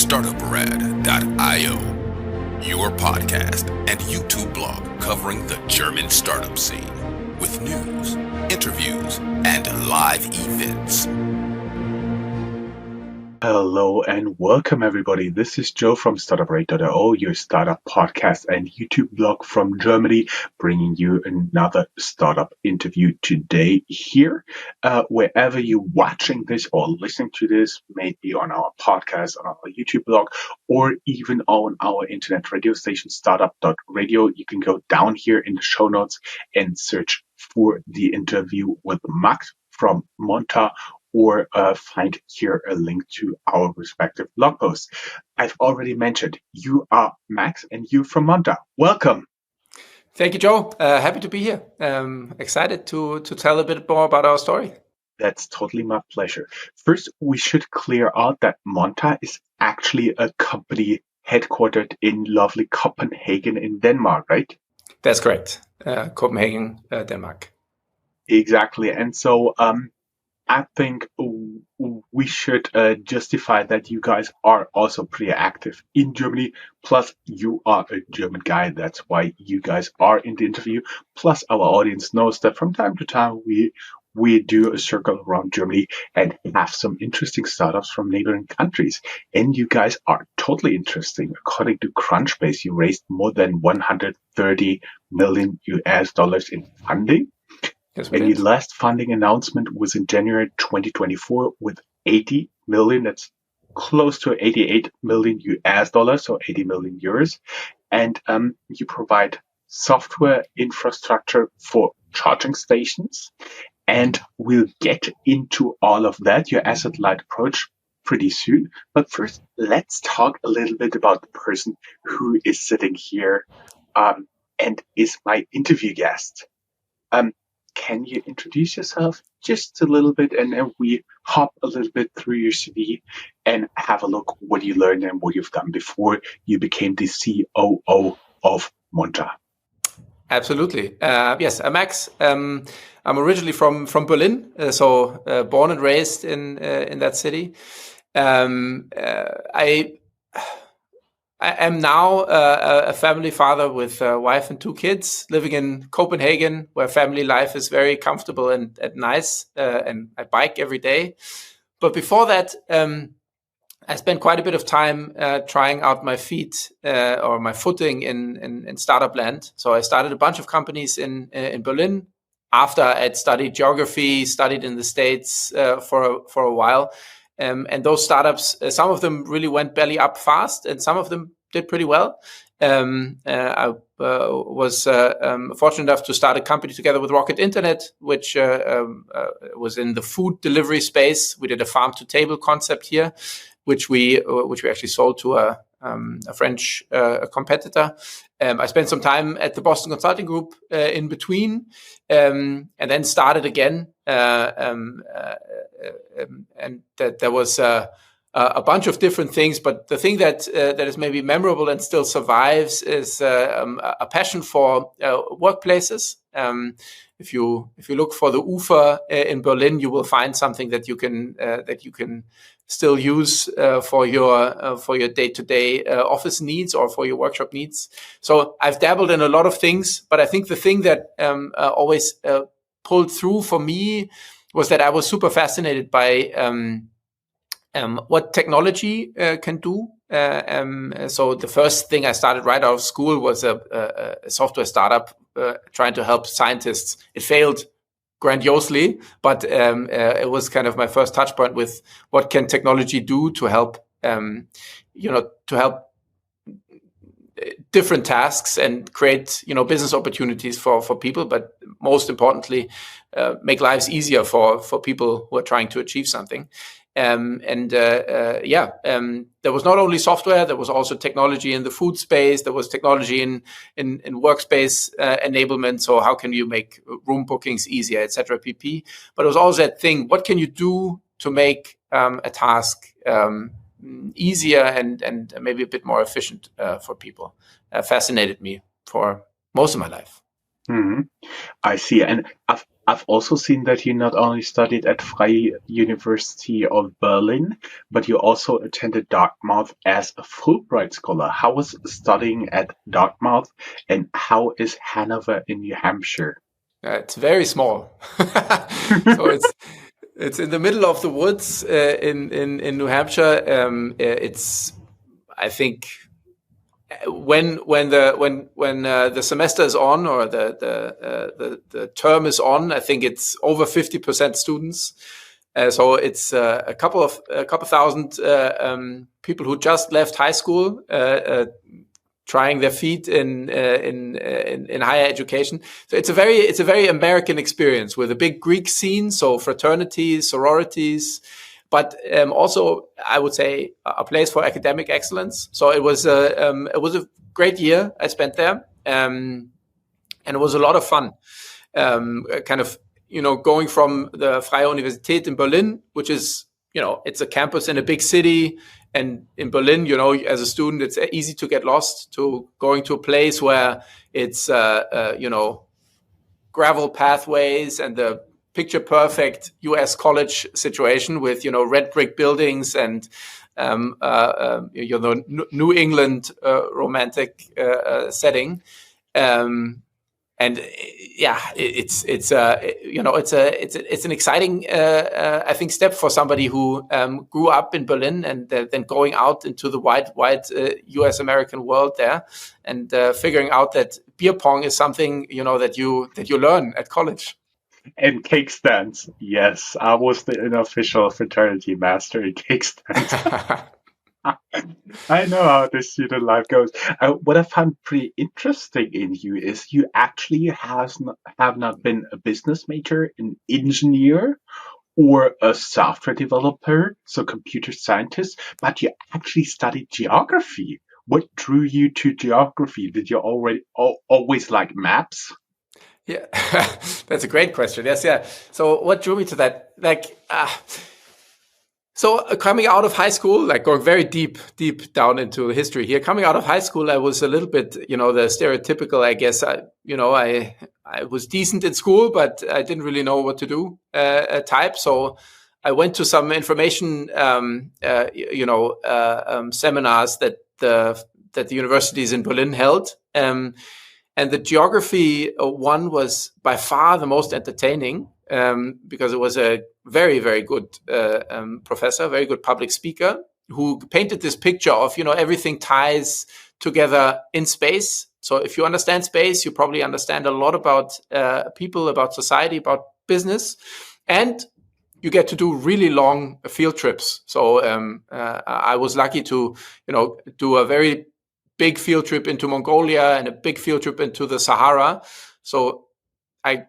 Startuprad.io, your podcast and YouTube blog covering the German startup scene with news, interviews, and live events. Hello and welcome everybody. This is Joe from Startuprad.io, your startup podcast and YouTube blog from Germany, bringing you another startup interview today here. Wherever you're watching this or listening to this, maybe on our podcast, on our YouTube blog, or even on our internet radio station, Startup.radio, you can go down here in the show notes and search for the interview with Max from Monta, or find here a link to our respective blog posts. I've already mentioned you are Max and you're from Monta. Welcome. Thank you, Joe. Happy to be here. Excited to tell a bit more about our story. That's totally my pleasure. First, we should clear out that Monta is actually a company headquartered in lovely Copenhagen in Denmark, right? That's correct. Copenhagen, Denmark. Exactly. And so I think we should justify that you guys are also pretty active in Germany. Plus, you are a German guy. That's why you guys are in the interview. Plus, our audience knows that from time to time, we do a circle around Germany and have some interesting startups from neighboring countries. And you guys are totally interesting. According to Crunchbase, you raised more than 130 million US dollars in funding. Yes, and your last funding announcement was in January 2024 with 80 million. That's close to 88 million US dollars, so 80 million euros. And you provide software infrastructure for charging stations. And we'll get into all of that, your asset-light approach, pretty soon. But first, let's talk a little bit about the person who is sitting here and is my interview guest. Can you introduce yourself just a little bit, and then we hop a little bit through your CV and have a look what you learned and what you've done before you became the COO of Monta? Absolutely. Yes, I'm Max. I'm originally from Berlin, so born and raised in that city. I am now a family father with a wife and 2 kids, living in Copenhagen, where family life is very comfortable and nice, and I bike every day. But before that, I spent quite a bit of time trying out my feet or my footing in startup land. So I started a bunch of companies in Berlin after I'd studied geography, studied in the States for a while. And those startups, some of them really went belly up fast, and some of them did pretty well. I was fortunate enough to start a company together with Rocket Internet, which was in the food delivery space. We did a farm-to-table concept here, which we actually sold to a French competitor. I spent some time at the Boston Consulting Group in between, and then started again. And that there was a bunch of different things, but the thing that is maybe memorable and still survives is a passion for workplaces. If you look for the Ufer in Berlin, you will find something that you can still use for your day-to-day office needs or for your workshop needs. So I've dabbled in a lot of things, but I think the thing that always pulled through for me was that I was super fascinated by what technology can do. So the first thing I started right out of school was a software startup trying to help scientists. It failed grandiosely, but it was kind of my first touch point with what can technology do to help, to help different tasks and create, business opportunities for people, but most importantly, make lives easier for people who are trying to achieve something. There was not only software, there was also technology in the food space, there was technology in workspace enablement. So how can you make room bookings easier, et cetera, pp. But it was also that thing, what can you do to make a task easier and maybe a bit more efficient for people? Fascinated me for most of my life. Hmm. I see. And I've also seen that you not only studied at Freie University of Berlin, but you also attended Dartmouth as a Fulbright scholar. How was studying at Dartmouth, and how is Hanover in New Hampshire? It's very small, so it's in the middle of the woods in New Hampshire. It's I think when the semester is on or the term is on, I think it's over 50% students. So it's a couple thousand people who just left high school, trying their feet in higher education. So it's a very American experience with a big Greek scene, so fraternities, sororities, but also I would say a place for academic excellence. So it was a great year I spent there, and it was a lot of fun. Kind of going from the Freie Universität in Berlin, which is it's a campus in a big city. And in Berlin, as a student, it's easy to get lost, to going to a place where it's, gravel pathways and the picture perfect US college situation with, red brick buildings and, New England romantic setting. And yeah, it's an exciting I think step for somebody who grew up in Berlin and then going out into the wide U.S. American world there and figuring out that beer pong is something that you learn at college. And cake stands. Yes, I was the unofficial fraternity master in cake stands. I know how the student life goes. What I found pretty interesting in you is you actually have not been a business major, an engineer, or a software developer, so computer scientist, but you actually studied geography. What drew you to geography? Did you always like maps? Yeah, that's a great question. Yes, yeah. So what drew me to that? Coming out of high school, like going very deep down into the history here, coming out of high school, I was a little bit, the stereotypical, I guess, I was decent in school, but I didn't really know what to do type. So I went to some information, seminars that the universities in Berlin held. And the geography one was by far the most entertaining because it was a very, very good professor, very good public speaker who painted this picture of, everything ties together in space. So if you understand space, you probably understand a lot about people, about society, about business. And you get to do really long field trips. So I was lucky to, do a very big field trip into Mongolia and a big field trip into the Sahara. So I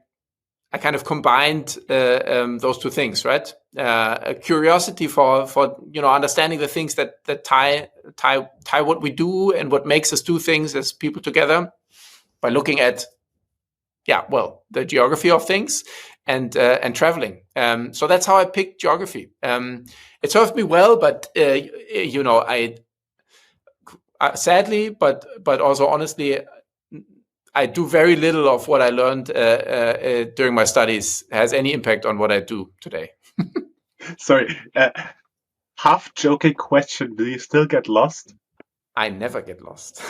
kind of combined those two things, right? A curiosity for understanding the things that tie what we do and what makes us do things as people together by looking at the geography of things and traveling. So that's how I picked geography. It served me well, but I sadly, but also honestly, I do very little of what I learned during my studies has any impact on what I do today. Sorry, half joking question. Do you still get lost? I never get lost.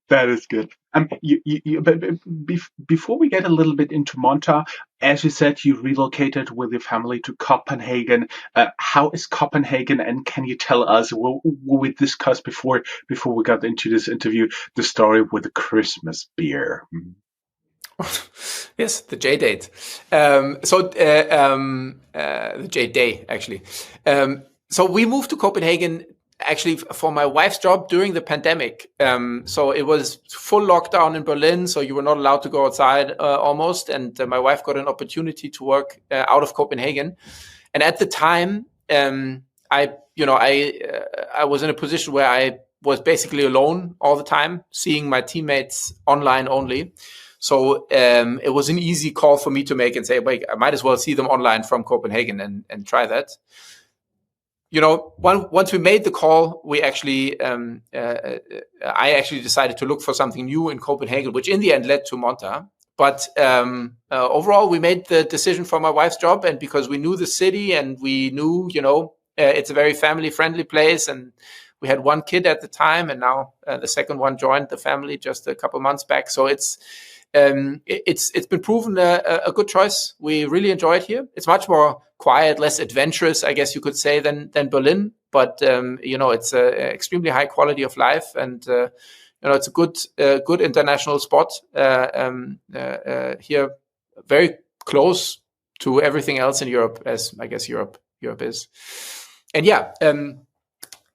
That is good. But before we get a little bit into Monta, as you said, you relocated with your family to Copenhagen. How is Copenhagen? And can you tell us what we discussed before we got into this interview, the story with the Christmas beer? Yes, the J date. The J day, actually. So we moved to Copenhagen actually for my wife's job during the pandemic. So it was full lockdown in Berlin, so you were not allowed to go outside almost. And my wife got an opportunity to work out of Copenhagen. And at the time, I was in a position where I was basically alone all the time, seeing my teammates online only. So it was an easy call for me to make and say, wait, I might as well see them online from Copenhagen and try that. once we made the call, we actually, I actually decided to look for something new in Copenhagen, which in the end led to Monta. But overall, we made the decision for my wife's job, and because we knew the city and we knew, it's a very family-friendly place, and we had one kid at the time, and now the second one joined the family just a couple months back. So it's been proven a good choice. We really enjoy it here. It's much more quiet, less adventurous, I guess you could say, than Berlin. But it's an extremely high quality of life, and it's a good international spot here, very close to everything else in Europe, as I guess Europe is. And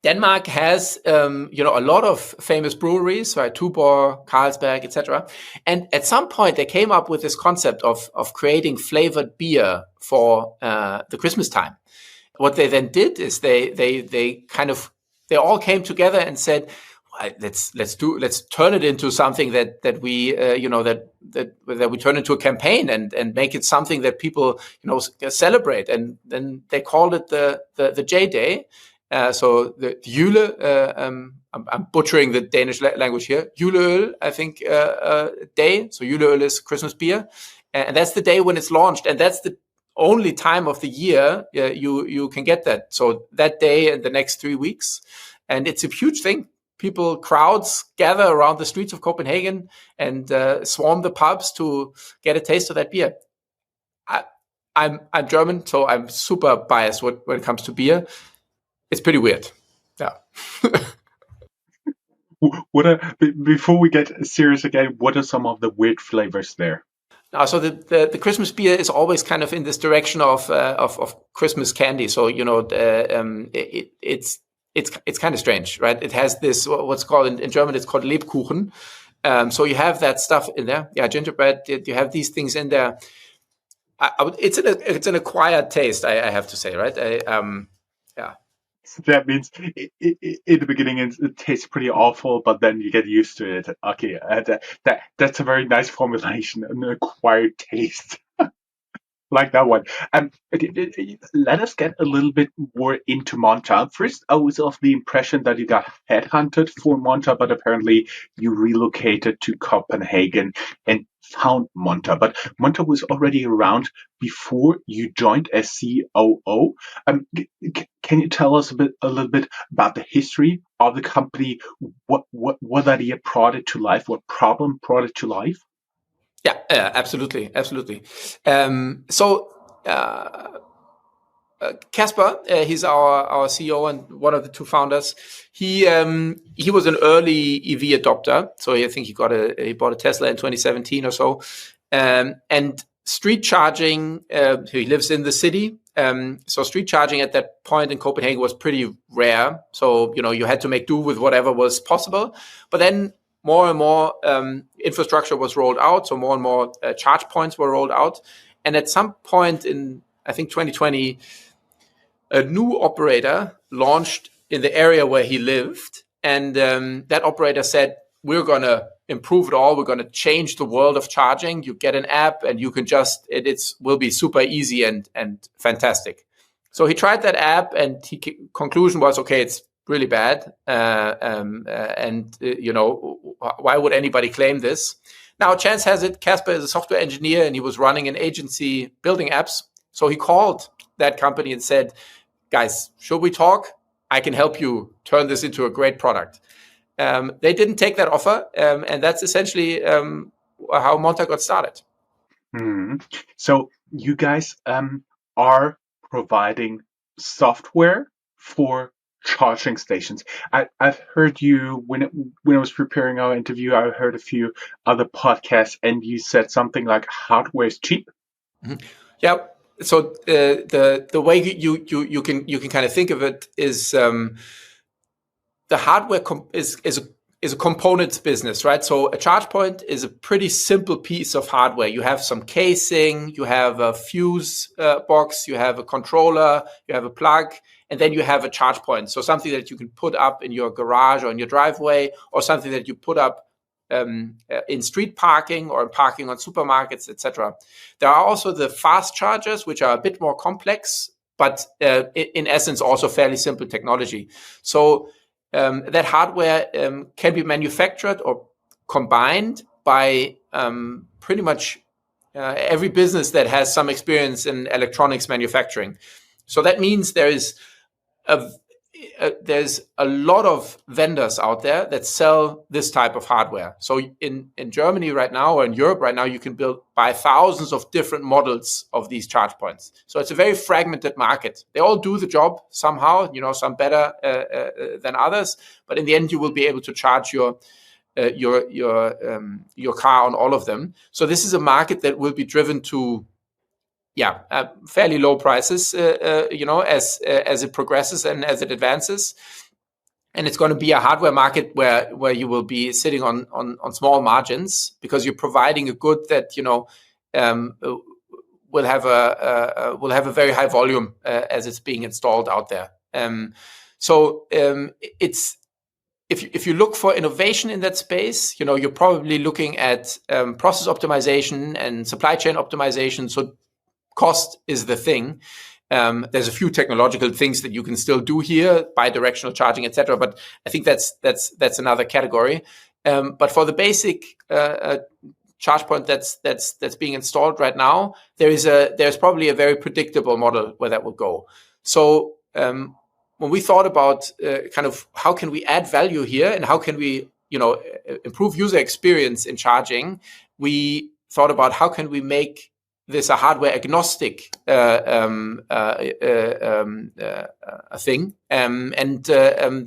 Denmark has, a lot of famous breweries, right? Tuborg, Carlsberg, etc. And at some point, they came up with this concept of creating flavored beer for the Christmas time. What they then did is they all came together and said, well, let's turn it into something that we we turn into a campaign and make it something that people celebrate. And then they called it the J Day. So the Jule, I'm butchering the Danish language here. Juleøl, I think, day. So Juleøl is Christmas beer, and that's the day when it's launched, and that's the only time of the year you can get that. So that day and the next 3 weeks, and it's a huge thing. Crowds gather around the streets of Copenhagen and swarm the pubs to get a taste of that beer. I'm German, so I'm super biased when it comes to beer. It's pretty weird. Yeah. Before we get serious again, what are some of the weird flavors there? So the Christmas beer is always kind of in this direction of Christmas candy. So it's kind of strange, right? It has this what's called in German, it's called Lebkuchen. So you have that stuff in there. Yeah, gingerbread. You have these things in there. It's an acquired taste, I have to say, right? Yeah. So that means in the beginning it tastes pretty awful, but then you get used to it. Okay, that's a very nice formulation, an acquired taste. Like that one. Let us get a little bit more into Monta. First, I was of the impression that you got headhunted for Monta, but apparently you relocated to Copenhagen and found Monta. But Monta was already around before you joined as COO. Can you tell us a little bit about the history of the company? What idea brought it to life? What problem brought it to life? Yeah, absolutely. Kasper, he's our CEO and one of the two founders. He was an early EV adopter, so I think he bought a Tesla in 2017 or so. And street charging, he lives in the city. So street charging at that point in Copenhagen was pretty rare. So you had to make do with whatever was possible. But then more and more infrastructure was rolled out, so more and more charge points were rolled out. And at some point in, I think, 2020, a new operator launched in the area where he lived. And that operator said, we're going to improve it all. We're going to change the world of charging. You get an app and you can it will be super easy and fantastic. So he tried that app and conclusion was, okay, it's really bad. Why would anybody claim this? Now, chance has it, Kasper is a software engineer and he was running an agency building apps. So he called that company and said, guys, should we talk? I can help you turn this into a great product. They didn't take that offer. And that's essentially how Monta got started. Mm-hmm. So you guys are providing software for charging stations. I've heard you when I was preparing our interview. I heard a few other podcasts, and you said something like hardware is cheap. Mm-hmm. Yeah. So the way you can kind of think of it is the hardware is a components business, right? So a charge point is a pretty simple piece of hardware. You have some casing, you have a fuse box, you have a controller, you have a plug, and then you have a charge point. So something that you can put up in your garage or in your driveway, or something that you put up in street parking or in parking on supermarkets, etc. There are also the fast chargers, which are a bit more complex. but in essence also fairly simple technology. So that hardware can be manufactured or combined by pretty much every business that has some experience in electronics manufacturing. So that means there's a lot of vendors out there that sell this type of hardware. So in Germany right now, or in Europe right now, you can buy thousands of different models of these charge points. So it's a very fragmented market. They all do the job somehow, some better than others, but in the end, you will be able to charge your car on all of them. So this is a market that will be driven to fairly low prices, as it progresses and as it advances. And it's going to be a hardware market where you will be sitting on small margins, because you're providing a good that will have a very high volume as it's being installed out there. It's if you look for innovation in that space, you're probably looking at process optimization and supply chain optimization. So cost is the thing. There's a few technological things that you can still do here, bi-directional charging, etc. But I think that's another category. But for the basic charge point that's being installed right now, there's probably a very predictable model where that will go. So when we thought about kind of how can we add value here and how can we improve user experience in charging, we thought about how can we make this a hardware-agnostic thing, and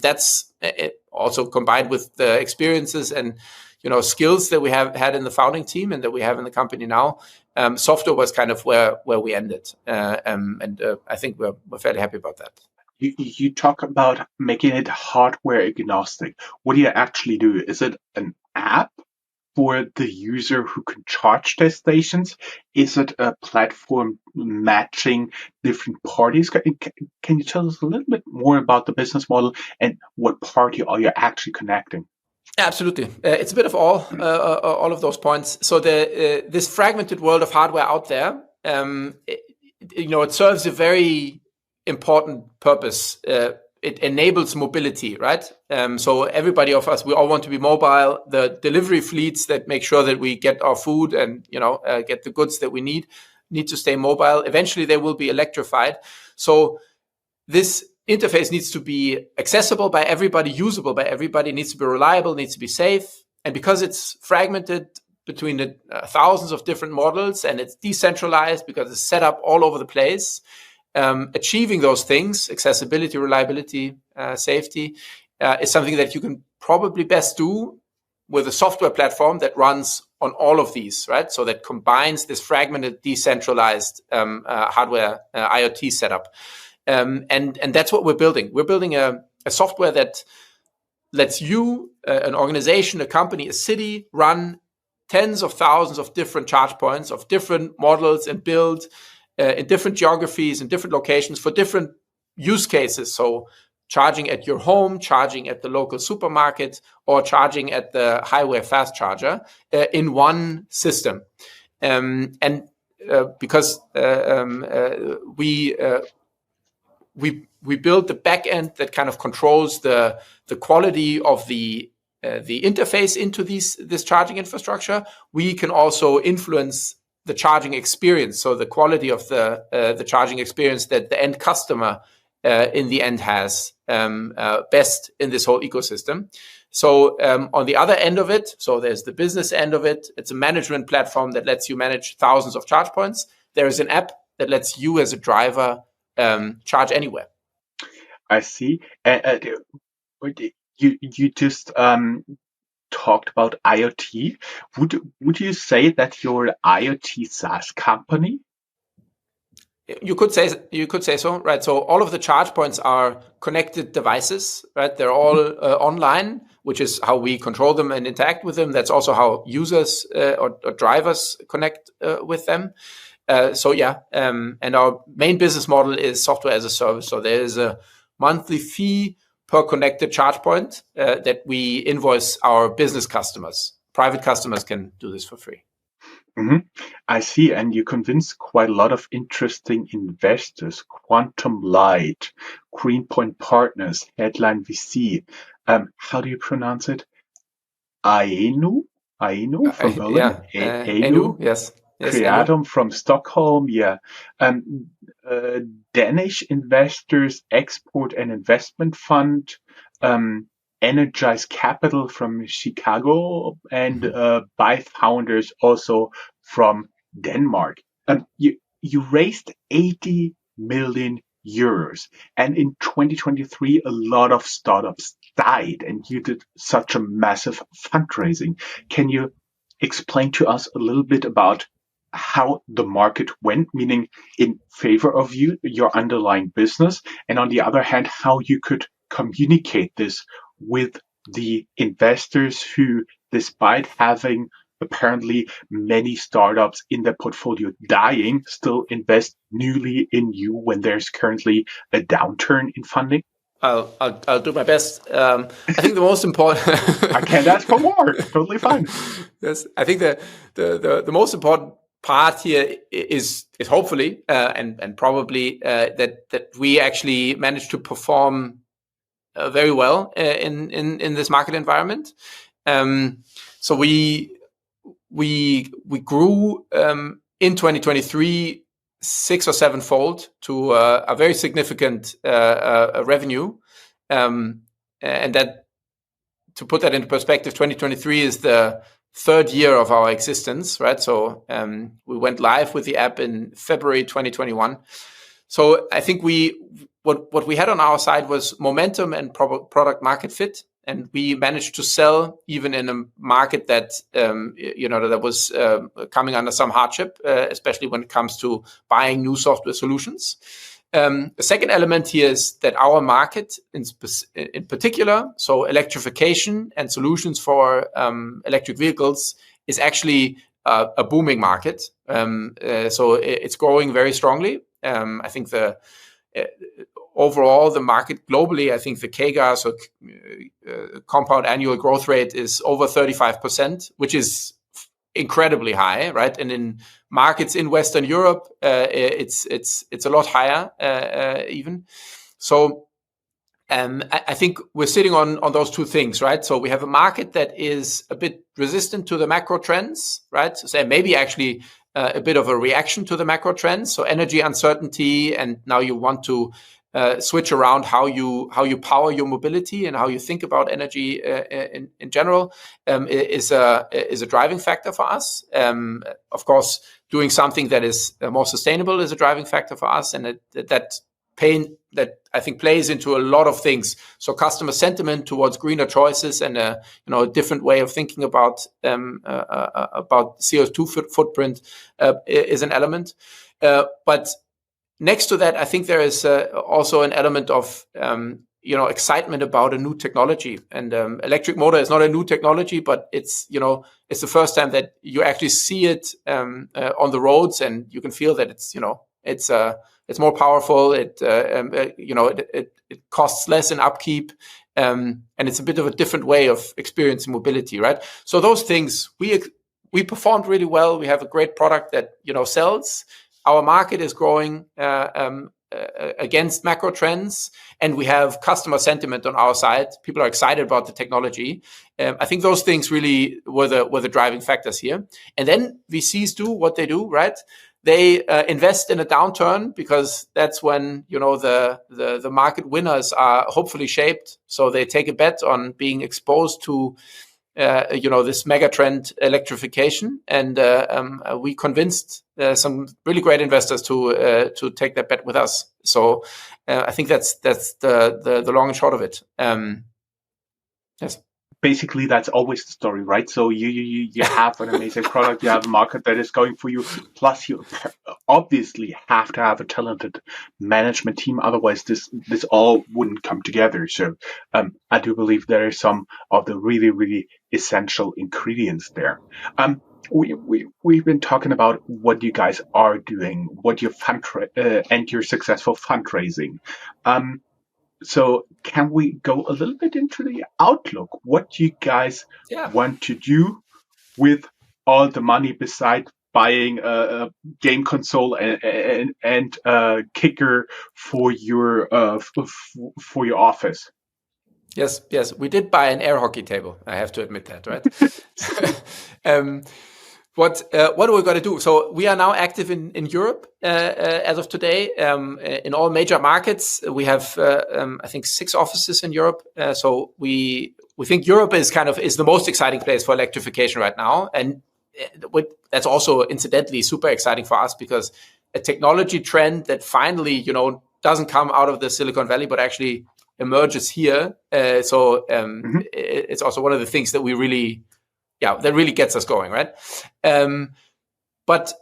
that's also combined with the experiences and skills that we have had in the founding team and that we have in the company now. Software was kind of where we ended, and I think we're fairly happy about that. You talk about making it hardware-agnostic. What do you actually do? Is it an app for the user who can charge their stations? Is it a platform matching different parties? Can you tell us a little bit more about the business model and what party are you actually connecting? Absolutely. It's a bit of all of those points. So this fragmented world of hardware out there, it serves a very important purpose. It enables mobility, right? So everybody of us, we all want to be mobile. The delivery fleets that make sure that we get our food and get the goods that we need to stay mobile. Eventually, they will be electrified. So this interface needs to be accessible by everybody, usable by everybody. It needs to be reliable, needs to be safe. And because it's fragmented between the thousands of different models and it's decentralized because it's set up all over the place, achieving those things, accessibility, reliability, safety, is something that you can probably best do with a software platform that runs on all of these, right? So that combines this fragmented, decentralized hardware IoT setup. And that's what we're building. We're building a software that lets you, an organization, a company, a city, run tens of thousands of different charge points of different models and build in different geographies and different locations for different use cases. So charging at your home, charging at the local supermarket, or charging at the highway fast charger in one system. Because we build the back end that kind of controls the quality of the interface into this charging infrastructure, we can also influence the charging experience, so the quality of the charging experience that the end customer in the end has best in this whole ecosystem. So on the other end of it, so there's the business end of it. It's a management platform that lets you manage thousands of charge points. There is an app that lets you as a driver charge anywhere. I see. You just talked about IoT. Would you say that you're an IoT SaaS company? You could say so, right? So all of the charge points are connected devices, right? They're all online, which is how we control them and interact with them. That's also how users or drivers connect with them. And our main business model is software as a service. So there is a monthly fee per connected charge point that we invoice our business customers. Private customers can do this for free. I see. And you convinced quite a lot of interesting investors. Quantum Light, Greenpoint Partners, Headline VC. How do you pronounce it? Ainu? Ainu from Berlin? Ainu? Enu, yes, Enu. Creatum from Stockholm, yeah. Um, Danish Investors Export and Investment Fund, um, Energize Capital from Chicago, and Buy Founders also from Denmark. You raised 80 million euros, and in 2023, a lot of startups died, and you did such a massive fundraising. Can you explain to us a little bit about how the market went, meaning in favor of you, your underlying business, and on the other hand, how you could communicate this with the investors who, despite having apparently many startups in their portfolio dying, still invest newly in you when there's currently a downturn in funding? I'll do my best. I think the most important. I can't ask for more. Totally fine. Yes, I think the most important part here is hopefully and probably that we actually managed to perform very well in this market environment. So we grew in 2023 6 or 7-fold to a very significant revenue, and that, to put that into perspective, 2023 is the third year of our existence, right? So we went live with the app in February 2021. So I think what we had on our side was momentum and product market fit, and we managed to sell even in a market that that was coming under some hardship, especially when it comes to buying new software solutions. The second element here is that our market, in particular, so electrification and solutions for electric vehicles, is actually a booming market. So it's growing very strongly. I think overall the market globally, I think the CAGR, so compound annual growth rate, is over 35%, which is incredibly high, right? And in markets in Western Europe, it's a lot higher even. So I think we're sitting on those two things, right? So we have a market that is a bit resistant to the macro trends, right? So maybe actually a bit of a reaction to the macro trends. So energy uncertainty, and now you want to switch around how you power your mobility and how you think about energy in general is a driving factor for us. Of course, doing something that is more sustainable is a driving factor for us, and that I think plays into a lot of things. So customer sentiment towards greener choices and a different way of thinking about CO2 footprint is an element, but next to that, I think there is also an element of excitement about a new technology. And electric motor is not a new technology, but it's the first time that you actually see it on the roads, and you can feel that it's more powerful. It costs less in upkeep, and it's a bit of a different way of experiencing mobility, right? So those things we performed really well. We have a great product that sells. Our market is growing against macro trends, and we have customer sentiment on our side. People are excited about the technology. I think those things really were the driving factors here. And then VCs do what they do, right? They invest in a downturn because that's when the market winners are hopefully shaped. So they take a bet on being exposed to this mega trend electrification, and we convinced some really great investors to take that bet with us. So I think that's the long and short of it. Yes. Basically, that's always the story, right? So you have an amazing product, you have a market that is going for you, plus you obviously have to have a talented management team, otherwise this all wouldn't come together. So I do believe there are some of the really, really essential ingredients there. We've been talking about what you guys are doing, what your and your successful fundraising. So can we go a little bit into the outlook? What you guys want to do with all the money, beside buying a game console and kicker for your for your office. Yes, we did buy an air hockey table. I have to admit that, right? What are we going to do? So we are now active in Europe as of today. In all major markets, we have I think 6 offices in Europe. So we think Europe is the most exciting place for electrification right now, and that's also incidentally super exciting for us, because a technology trend that finally doesn't come out of the Silicon Valley but actually emerges here. It's also one of the things that that really gets us going, right? But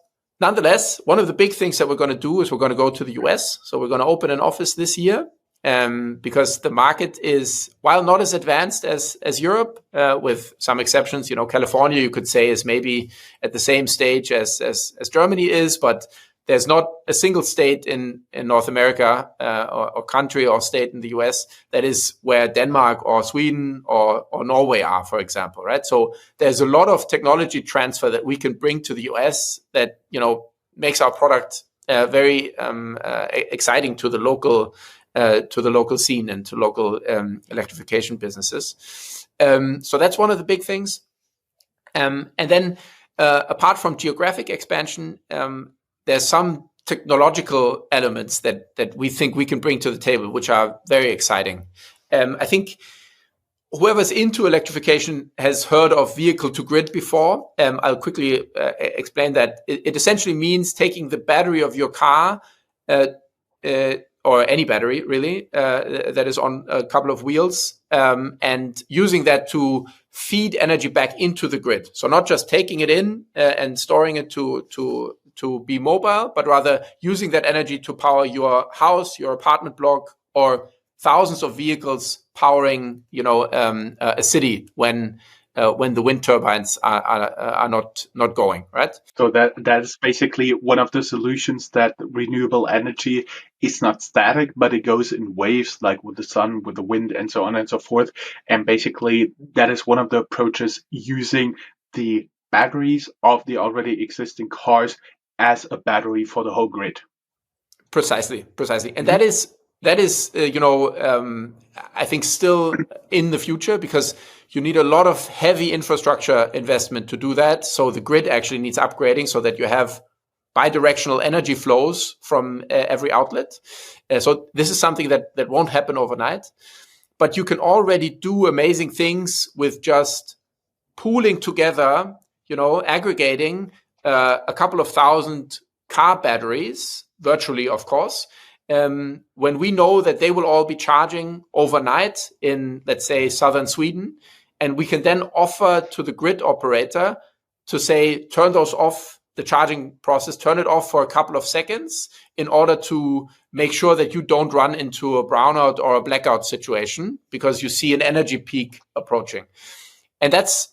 nonetheless, one of the big things that we're going to do is we're going to go to the US. So we're going to open an office this year, because the market is, while not as advanced as Europe, with some exceptions, California, you could say, is maybe at the same stage as Germany is, but there's not a single state in North America or country or state in the US that is where Denmark or Sweden or Norway are, for example, right? So there's a lot of technology transfer that we can bring to the US that, makes our product very exciting to the local scene and to local electrification businesses. So that's one of the big things. And then apart from geographic expansion, there's some technological elements that we think we can bring to the table, which are very exciting. I think whoever's into electrification has heard of vehicle to grid before. I'll quickly explain that. It essentially means taking the battery of your car, or any battery really, that is on a couple of wheels, and using that to feed energy back into the grid. So not just taking it in and storing it to be mobile, but rather using that energy to power your house, your apartment block, or thousands of vehicles powering, a city when the wind turbines are not going, right? So that is basically one of the solutions, that renewable energy is not static, but it goes in waves, like with the sun, with the wind, and so on and so forth. And basically, that is one of the approaches, using the batteries of the already existing cars as a battery for the whole grid. Precisely. And that is, I think still in the future, because you need a lot of heavy infrastructure investment to do that. So the grid actually needs upgrading so that you have bidirectional energy flows from every outlet. So this is something that won't happen overnight, but you can already do amazing things with just pooling together, aggregating a couple of thousand car batteries, virtually, of course, when we know that they will all be charging overnight in, let's say, southern Sweden, and we can then offer to the grid operator to say, turn those off, the charging process, turn it off for a couple of seconds in order to make sure that you don't run into a brownout or a blackout situation because you see an energy peak approaching. And that's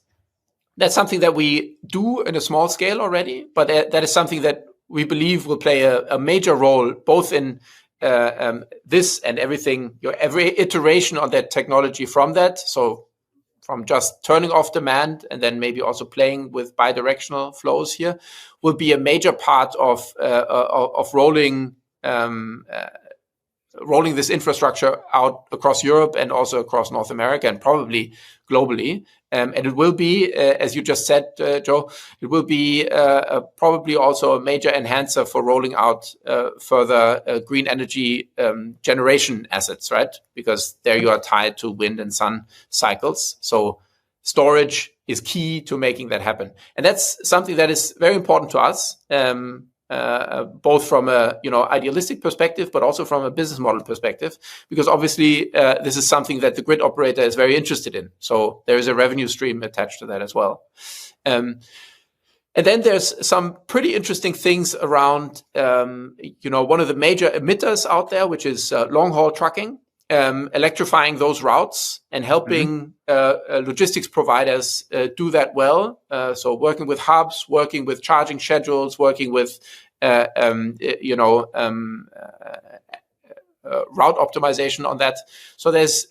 something that we do in a small scale already, but that is something that we believe will play a major role both in this and everything, every iteration on that technology from that. So from just turning off demand and then maybe also playing with bidirectional flows here will be a major part of rolling this infrastructure out across Europe and also across North America and probably globally. And it will be, as you just said, Joe, it will be probably also a major enhancer for rolling out further green energy generation assets, right? Because there you are tied to wind and sun cycles. So storage is key to making that happen. And that's something that is very important to us. Both from a idealistic perspective, but also from a business model perspective, because obviously this is something that the grid operator is very interested in. So there is a revenue stream attached to that as well. And then there's some pretty interesting things around, one of the major emitters out there, which is long haul trucking, electrifying those routes and helping logistics providers do that well. So working with hubs, working with charging schedules, working with route optimization on that. So there's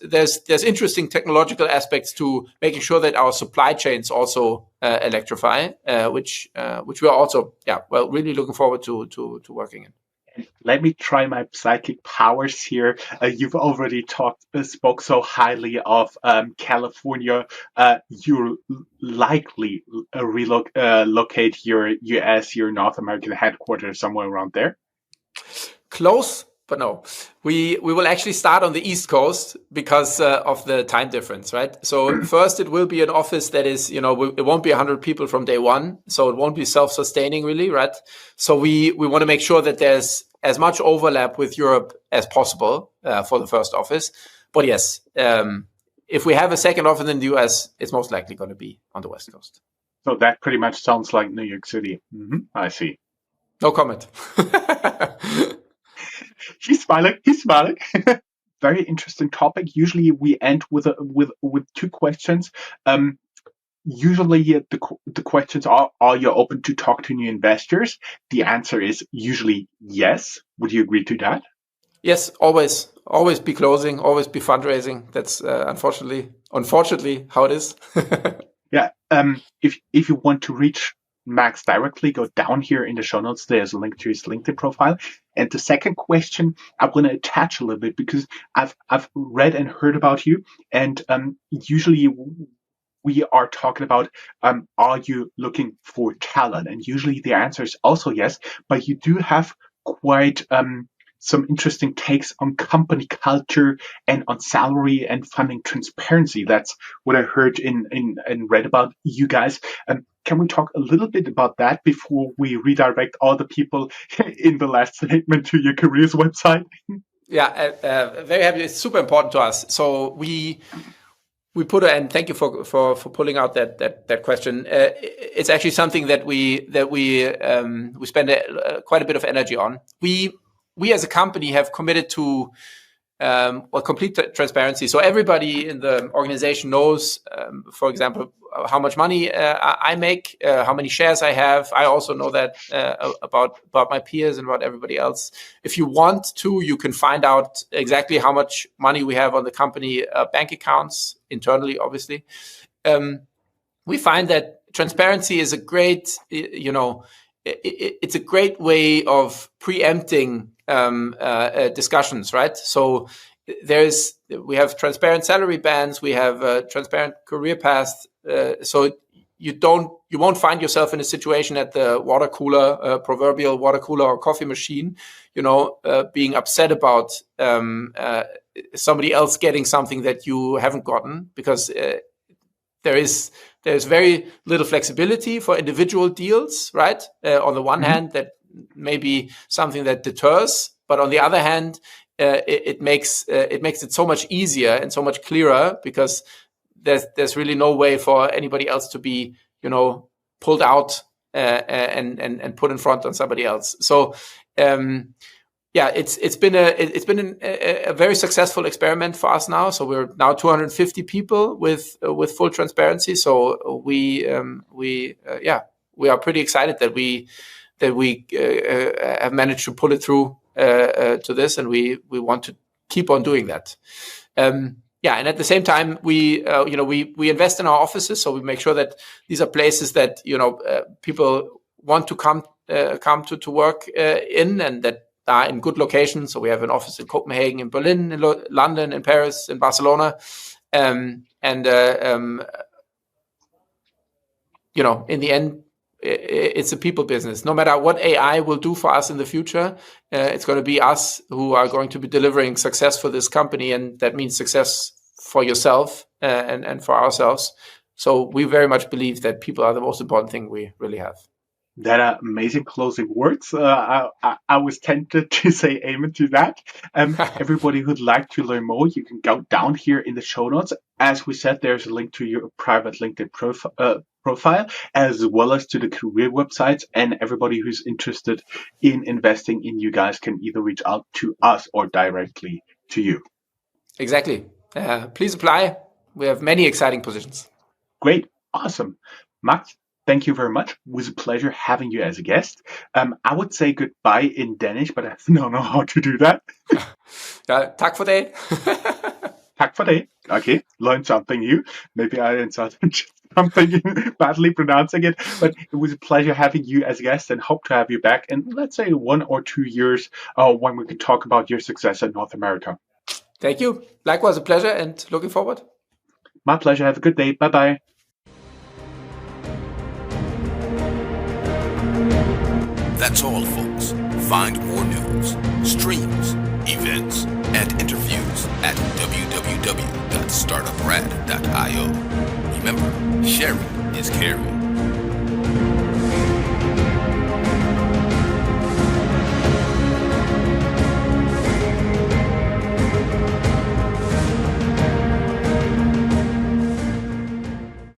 interesting technological aspects to making sure that our supply chains also electrify, which we are also really looking forward to working in. Let me try my psychic powers here. You've already spoke so highly of California. You likely locate your US, your North American headquarters somewhere around there. Close, but no. We will actually start on the East Coast because of the time difference, right? So first, it will be an office that is, it won't be 100 people from day one, so it won't be self-sustaining, really, right? So we want to make sure that there's as much overlap with Europe as possible for the first office. But yes, if we have a second office in the US, it's most likely going to be on the West Coast. So that pretty much sounds like New York City. I see. No comment. He's smiling. Very interesting topic. Usually we end with two questions. Usually the questions are you open to talk to new investors? The answer is usually yes. Would you agree to that? Yes, always be closing, always be fundraising. That's unfortunately how it is. Yeah. If you want to reach Max directly, go down here in the show notes. There's a link to his LinkedIn profile. And the second question I'm going to attach a little bit because I've read and heard about you, and usually we are talking about are you looking for talent? And usually the answer is also yes, but you do have quite some interesting takes on company culture and on salary and funding transparency. That's what I heard and read about you guys. Can we talk a little bit about that before we redirect all the people in the last statement to your careers website? Yeah, very happy. It's super important to us. So we put and thank you for pulling out that question. It's actually something that we spend quite a bit of energy on. We as a company have committed to complete transparency. So everybody in the organization knows, for example, how much money I make, how many shares I have. I also know that about my peers and about everybody else. If you want to, you can find out exactly how much money we have on the company bank accounts internally, obviously. We find that transparency is a great, it's a great way of preempting discussions, right? So we have transparent salary bands, we have transparent career paths. So you won't find yourself in a situation at the water cooler, proverbial water cooler or coffee machine, being upset about somebody else getting something that you haven't gotten, because there's very little flexibility for individual deals, right? On the one hand, that may be something that deters, but on the other hand, it makes it so much easier and so much clearer, because there's really no way for anybody else to be, pulled out and put in front on somebody else. So, it's been a very successful experiment for us now. So we're now 250 people with full transparency. So we are pretty excited that we have managed to pull it through to this, and we want to keep on doing that. And at the same time, we invest in our offices, so we make sure that these are places that people want to come to work in, and that are in good locations. So we have an office in Copenhagen, in Berlin, in London, in Paris, in Barcelona, in the end, it's a people business. No matter what AI will do for us in the future, it's going to be us who are going to be delivering success for this company, and that means success for yourself and for ourselves. So we very much believe that people are the most important thing we really have. That are amazing closing words. I was tempted to say amen to that. Everybody who'd like to learn more, you can go down here in the show notes. As we said, there's a link to your private LinkedIn profile, as well as to the career websites. And everybody who's interested in investing in you guys can either reach out to us or directly to you. Exactly. Please apply. We have many exciting positions. Great. Awesome. Max, Thank you very much. It was a pleasure having you as a guest. I would say goodbye in Danish, but I don't know how to do that. Tak for det. Tak for det. Okay, learned something new. Maybe I insulted something badly pronouncing it, but it was a pleasure having you as a guest and hope to have you back in, let's say, 1 or 2 years when we can talk about your success in North America. Thank you. Likewise, a pleasure and looking forward. My pleasure. Have a good day. Bye-bye. That's all, folks. Find more news, streams, events, and interviews at www.startuprad.io. Remember, sharing is caring.